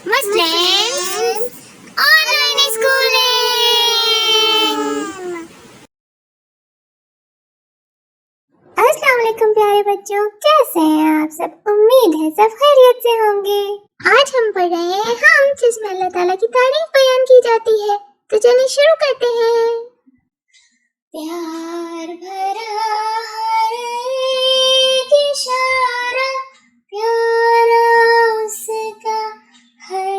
Muslims online schooling. अस्सलाम वालेकुम प्यारे बच्चों, कैसे हैं आप सब? उम्मीद है सब खैरियत से होंगे। आज हम पढ़ रहे हैं हम जिसमें अल्लाह ताला की तारीफ बयान की जाती है। तो चलिए शुरू करते हैं। प्यार भरा हर एक इशारा, प्यारा उसका हर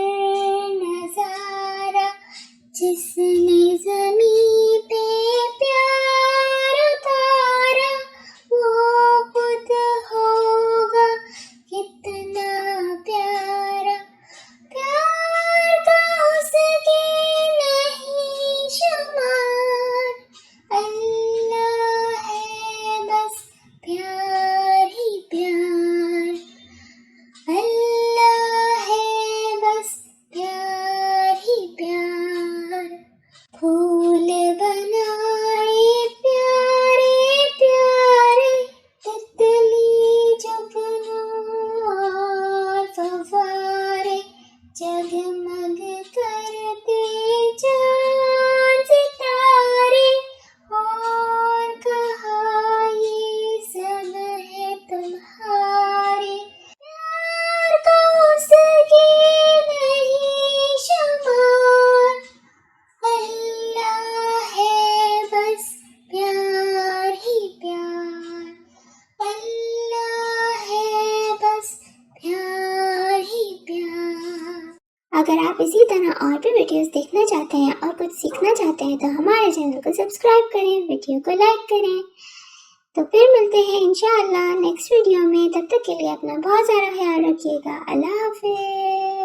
नजारा, जिसने ज़मीं पे प्यार उतारा वो खुद होगा कितना प्यारा। प्यार का उसके नहीं शुमार, अल्लाह है बस प्यार ही प्यार, अल्लाह है बस प्यार ही प्यार। फूल बनाए प्यारे प्यारे, तितली जुगनू और फव्वारे, जगमग करते चांद सितारे, और कहा ये सब है तुम्हारे। प्यार का उसके नहीं शुमार, अल्लाह है बस प्यार ही प्यार, अल्लाह है बस प्यार ही प्यार। अगर आप इसी तरह और भी वीडियोस देखना चाहते हैं और कुछ सीखना चाहते हैं तो हमारे चैनल को सब्सक्राइब करें, वीडियो को लाइक करें। तो फिर मिलते हैं इंशाअल्लाह नेक्स्ट वीडियो में। तब तक के लिए अपना बहुत सारा ख्याल रखिएगा। अल्लाह हाफिज़।